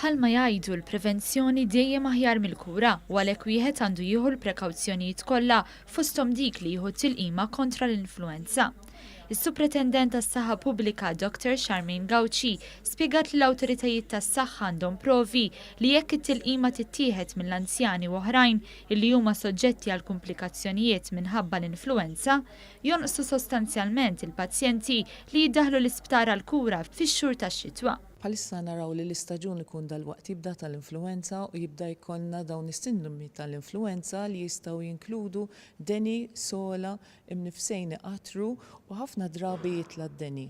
Bħalma jgħidu l-prevenzjoni dejjem aħjar mill-kura u għalhekk wieħed għandu jieħu l-prekawzjonijiet kollha fosthom dik li jieħu tilqima kontra l-influenza. Is-Supretendent tas-Saħħa Pubblika Dr. Charmaine Gauci spjegat li l-awtoritajiet tas-saħħa għandhom provi li jekk it-tilqima tittieħed mill-anzjani u oħrajn illi huma soġġetti għal komplikazzjonijiet minħabba l-influenza, jonqsu sostanzjalment il-pazjenti li jiddaħħlu l-isptar għall-kura fix-xhur tax-xitwa. Bħalissa naraw li l-istaġun ikun dal-waqt jibda tal-influenza u jibda jkollna dawn is-sindromi tal-influenza li jistgħu jinkludu deni, sola, imnifsejn iqatru u ħafna drabi jitla d-deni.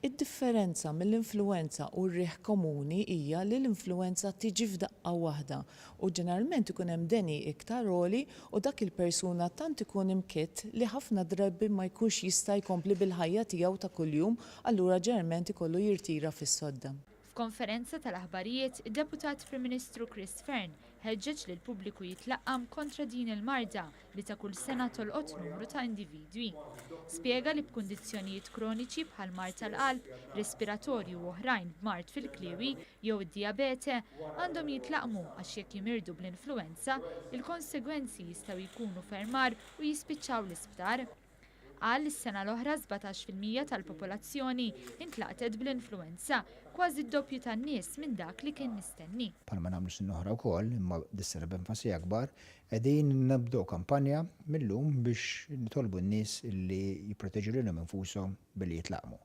Id-differenza mill-influenza u r-riħ komuni hija li l-influenza tiġi f'daqqa waħda u ġeneralment ikun hemm deni iktar għoli u dak il-persuna tant ikun imkitt li ħafna drabi ma jkunx jista' jkompli bil-ħajja tiegħu ta' kuljum, allura ġeneralment ikollu jirtira fis-sodda. F'konferenza tal-aħbarijiet, id-Deputat Prim Ministru Chris Fearn ħeġġeġ li l-pubbliku jitlaqqam kontra din il-marda li ta' kull sena tolqot numru ta' individwi. Spjega li b'kundizzjonijiet kroniċi bħal mard tal-qalb, respiratorju u oħrajn b'mard fil-kliewi jew id-dijabete għandhom jitlaqmu għax jekk jimirdu bl-influenza, il-konsegwenzi jistgħu jkunu fermar u jispiċċaw l-isptar. Qal is-sena l-oħra 17% tal-popolazzjoni intlaqtet bl-influenza, kważi d-doppju tan-nies minn dak li kien mistenni. Bħalma nagħmlu sin oħra wkoll, imma disser b'enfasi akbar, qegħdin nibdew kampanja millum biex nitolbu n-nies li jipproteġu lilhom infushom billi jitlaqmu.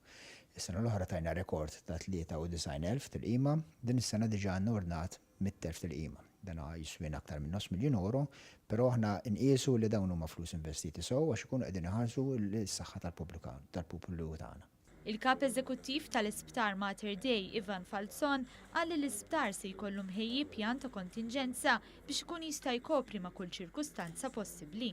Is-sena l-oħra tajna rekord ta' 93,000 tilqima, din is-sena diġà għandna ordnat 100,000 tilqima. Dan jiswin aktar minn €9,000,000, però aħna nqiesu li dawn huma flus investiti sew għax ikunu qegħdin iħarsu l-saħħa tal-poplu tagħna. Il-kap eżekuttiv tal-Isptar Mater Dei Ivan Falzon qal li l-isptar se jkollu mħejji pjan ta' kontinġenza biex ikun jista' jkopri ma' kull ċirkustanza possibbli.